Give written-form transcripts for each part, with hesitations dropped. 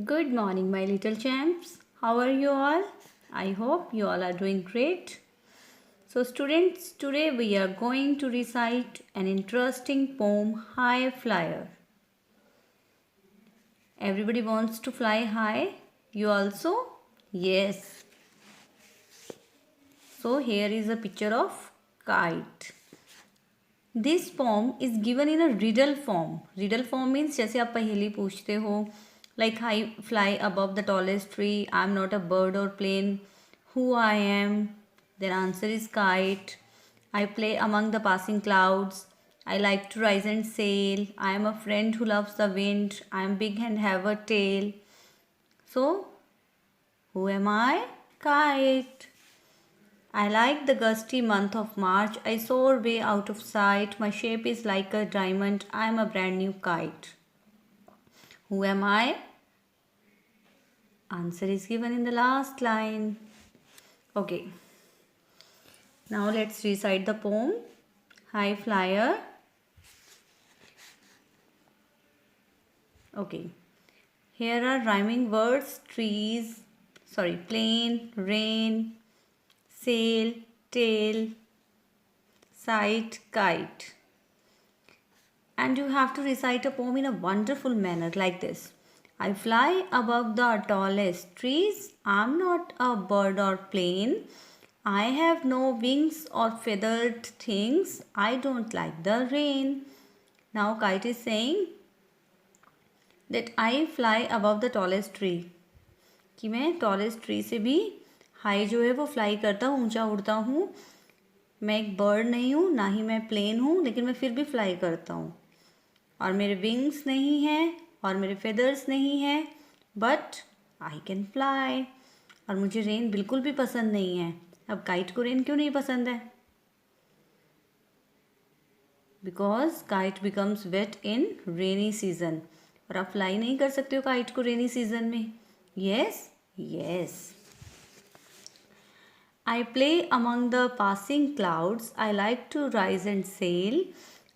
Good morning, my little champs. How are you all? I hope you all are doing great. So, students, today we are going to recite an interesting poem, High Flyer. Everybody wants to fly high? You also? Yes. So, here is a picture of kite. This poem is given in a riddle form. Riddle form means जैसे आप पहेली पूछते हो, like I fly above the tallest tree, I am not a bird or plane, who I am, their answer is kite. I play among the passing clouds, I like to rise and sail, I am a friend who loves the wind, I am big and have a tail. So, who am I? Kite. I like the gusty month of March. I soar way out of sight. My shape is like a diamond. I am a brand new kite. Who am I? Answer is given in the last line. Okay. Now let's recite the poem. High Flyer. Okay. Here are rhyming words: plane, rain, sail, tail, sight, kite. And you have to recite a poem in a wonderful manner like this. I fly above the tallest trees. I'm not a bird or plane. I have no wings or feathered things. I don't like the rain. Now kite is saying that I fly above the tallest tree. कि मैं tallest tree से भी high जो है वो fly करता हूँ, ऊंचा उड़ता हूँ. मैं एक बर्ड नहीं हूँ, ना ही मैं प्लेन हूँ, लेकिन मैं फिर भी फ्लाई करता हूँ. और मेरे विंग्स नहीं हैं और मेरे फेदर्स नहीं हैं, बट आई कैन फ्लाई. और मुझे रेन बिल्कुल भी पसंद नहीं है. अब काइट को रेन क्यों नहीं पसंद है? Because kite becomes wet in rainy season. और आप फ्लाई नहीं कर सकते हो काइट को रेनी सीजन में. Yes yes. I play among the passing clouds. I like to rise and sail.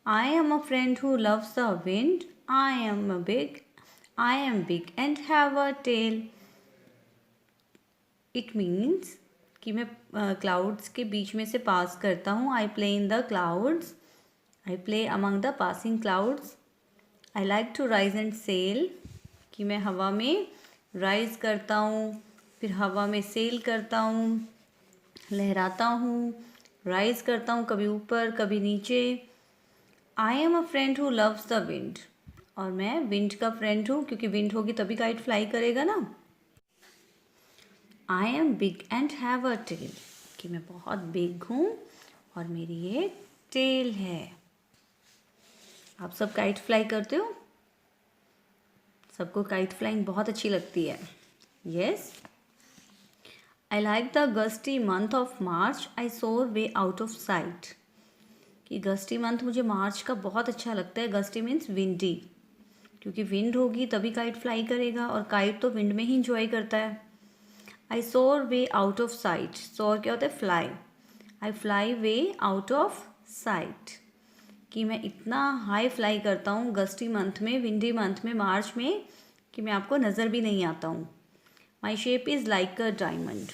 I am a friend who loves the wind. I am big and have a tail. It means कि मैं clouds के बीच में से pass करता हूँ. I play in the clouds. I play among the passing clouds. I like to rise and sail. कि मैं हवा में rise करता हूँ, फिर हवा में sail करता हूँ, लहराता हूँ, राइज करता हूँ, कभी ऊपर कभी नीचे. I am a friend who loves the wind. और मैं विंड का फ्रेंड हूँ, क्योंकि विंड होगी तभी काइट फ्लाई करेगा ना. I am big and have a tail. कि मैं बहुत बिग हूँ और मेरी एक टेल है. आप सब काइट फ्लाई करते हो? सबको काइट फ्लाइंग बहुत अच्छी लगती है. Yes. I like the gusty month of March. I soar way out of sight. कि गस्टी मंथ मुझे मार्च का बहुत अच्छा लगता है. गस्टी मीन्स विंडी, क्योंकि विंड होगी तभी काइट फ्लाई करेगा, और काइट तो विंड में ही इंजॉय करता है. आई सोर वे आउट ऑफ साइट. सोर क्या होता है? Fly. I fly way out of site. कि मैं इतना हाई फ्लाई करता हूँ गस्टी मंथ में, विंडी मंथ में, मार्च में, कि मैं आपको नज़र भी नहीं आता हूँ. My shape is like a diamond.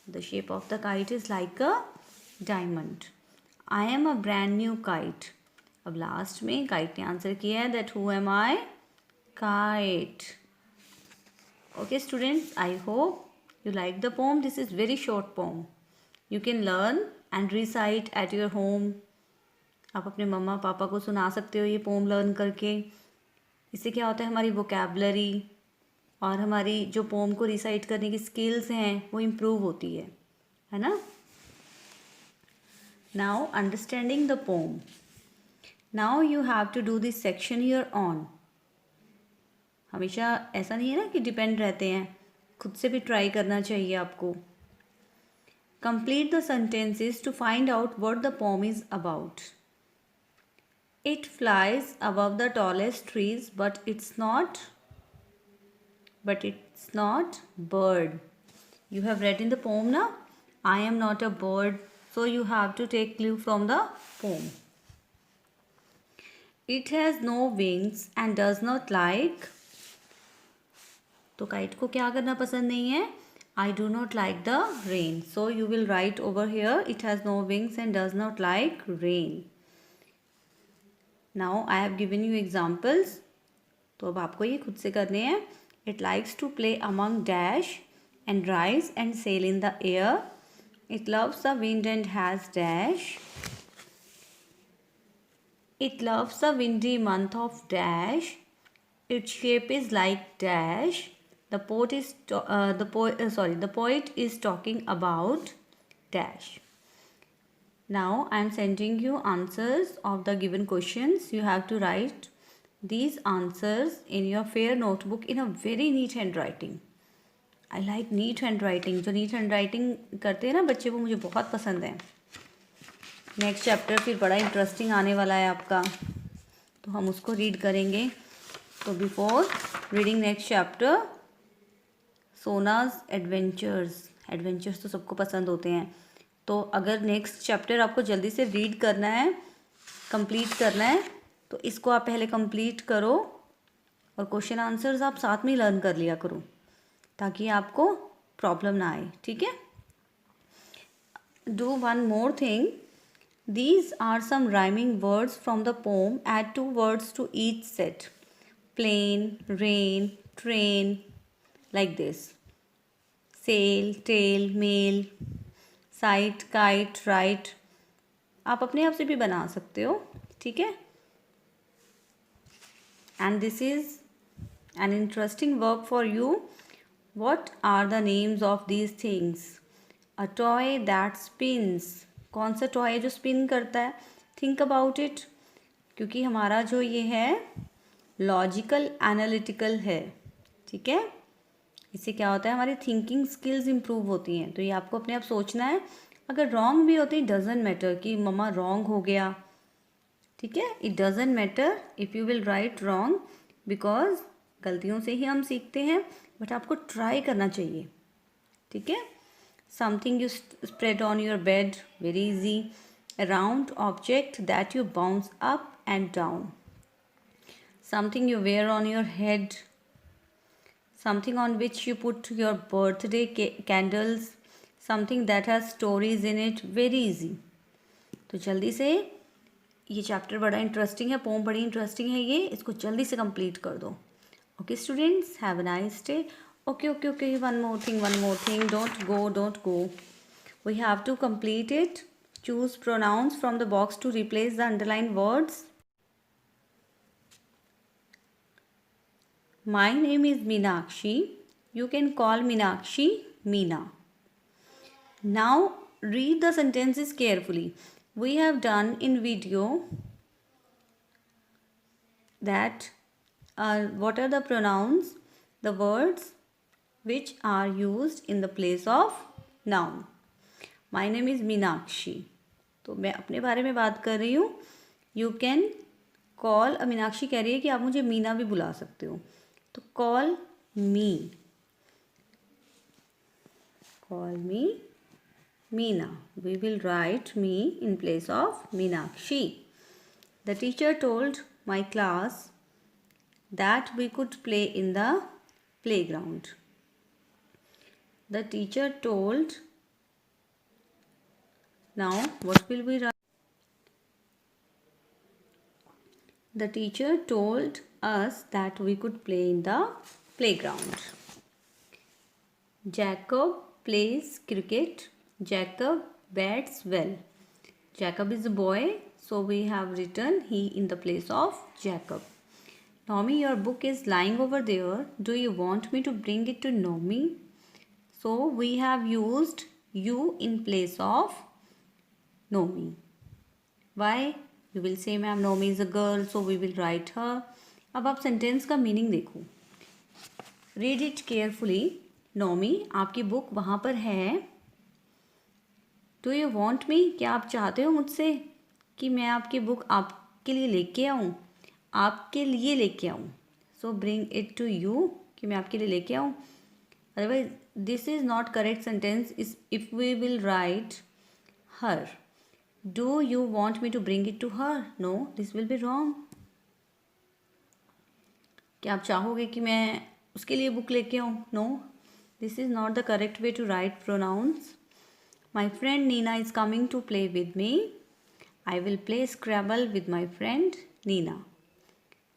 The shape of the kite is like a diamond. I am a brand new kite. अब लास्ट में काइट ने आंसर किया है that who am I? Kite. Okay students, I hope you like the poem. This is very short poem. You can learn and recite at your home. आप अपने मम्मा पापा को सुना सकते हो ये पोम लर्न करके. इससे क्या होता है, हमारी वोकैबलरी और हमारी जो पोम को रिसाइट करने की स्किल्स हैं वो इम्प्रूव होती है ना. Now understanding the poem. Now you have to do this section your own. हमेशा ऐसा नहीं है ना कि डिपेंड रहते हैं, खुद से भी ट्राई करना चाहिए आपको. Complete the sentences to find out what the poem is about. It flies above the tallest trees but it's not bird. You have read in the poem na, I am not a bird, so you have to take clue from the poem. It has no wings and does not like तो kite को क्या करना पसंद नहीं है? I do not like the rain. So you will write over here, it has no wings and does not like rain. Now I have given you examples. तो अब आपको ये खुद से करने हैं. It likes to play among dash and rise and sail in the air. It loves the wind and has dash. It loves the windy month of dash. Its shape is like dash. The poet is talking about dash. Now I am sending you answers of the given questions. You have to write these answers in your fair notebook in a very neat handwriting. I like neat handwriting. जो neat handwriting करते हैं ना बच्चे, वो मुझे बहुत पसंद है. नेक्स्ट चैप्टर फिर बड़ा इंटरेस्टिंग आने वाला है आपका, तो हम उसको रीड करेंगे. तो before reading next chapter, Sona's adventures तो सबको पसंद होते हैं. तो अगर नेक्स्ट चैप्टर आपको जल्दी से रीड करना है, कंप्लीट करना है, तो इसको आप पहले कंप्लीट करो और क्वेश्चन आंसर्स आप साथ में लर्न कर लिया करो ताकि आपको प्रॉब्लम ना आए. ठीक है. Do one more thing. These are some rhyming words from the poem. Add 2 words to each set. Plane, rain, train, like this. Sail, tail, mail, sight, kite, right. आप अपने आप से भी बना सकते हो. ठीक है. And this is an interesting work for you. What are the names of these things? A toy that spins. कौन सा टॉय है जो स्पिन करता है? Think about it. क्योंकि हमारा जो ये है लॉजिकल एनालिटिकल है. ठीक है. इससे क्या होता है, हमारी थिंकिंग स्किल्स इम्प्रूव होती हैं. तो ये आपको अपने आप सोचना है. अगर रॉन्ग भी होती, डजेंट मैटर कि मम्मा रॉन्ग हो गया. ठीक है. It doesn't matter if you will write wrong, because गलतियों से ही हम सीखते हैं. बट आपको ट्राई करना चाहिए. ठीक है. Something you spread on your bed, very easy. A round object that you bounce up and down. Something you wear on your head. Something on which you put your birthday candles. Something that has stories in it, very easy. तो जल्दी से, ये chapter बड़ा interesting है, pome बड़ी interesting है, ये इसको जल्दी से कंप्लीट कर दो. Okay students, have a nice day. Okay. One more thing. Don't go. We have to complete it. Choose pronouns from the box to replace the underlined words. My name is Meenakshi. You can call Meenakshi Meena. Now read the sentences carefully. We have done in video that what are the pronouns, the words which are used in the place of noun. My name is Meenakshi. तो मैं अपने बारे में बात कर रही हूँ. You can call, Meenakshi कह रही है कि आप मुझे मीना भी बुला सकते हो. तो call me Meena. We will write me in place of Meenakshi. The teacher told my class that we could play in the playground. The teacher told. Now what will we write? The teacher told us that we could play in the playground. Jacob plays cricket. Jacob bats well. Jacob is a boy, so we have written he in the place of Jacob. Naomi, your book is lying over there. Do you want me to bring it to Naomi? So we have used you in place of Naomi. Why? You will say, ma'am, Naomi is a girl, so we will write her. अब आप sentence का meaning देखो. Read it carefully. Naomi, आपकी book वहाँ पर है. Do you want me? क्या आप चाहते हो मुझसे कि मैं आपकी बुक आपके लिए लेके आऊँ? आपके लिए लेके आऊँ. So bring it to you, कि मैं आपके लिए लेके आऊँ. Otherwise, this is not correct sentence if we will write her. Do you want me to bring it to her? No, this will be wrong. क्या आप चाहोगे कि मैं उसके लिए बुक लेके आऊँ? No, this is not the correct way to right pronounce. My friend Nina is coming to play with me. I will play Scrabble with my friend Nina.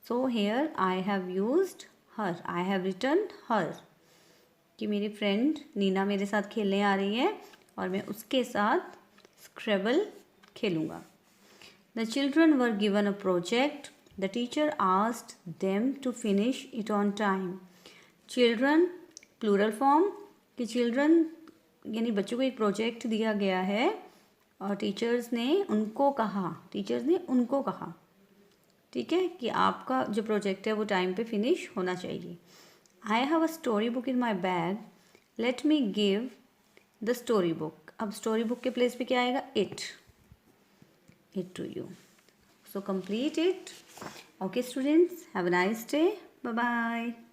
So here I have used her. I have written her. कि मेरी friend Neena मेरे साथ खेलने आ रही है और मैं उसके साथ स्क्रैबल खेलूँगा. The children were given a project. The teacher asked them to finish it on time. Children plural form कि children यानी बच्चों को एक प्रोजेक्ट दिया गया है और टीचर्स ने उनको कहा, ठीक है, कि आपका जो प्रोजेक्ट है वो टाइम पे फिनिश होना चाहिए. I have a story book in my bag. Let me give the story book. अब स्टोरी बुक के प्लेस पे क्या आएगा? It to you. So complete it. Okay students, have a nice day. Bye bye.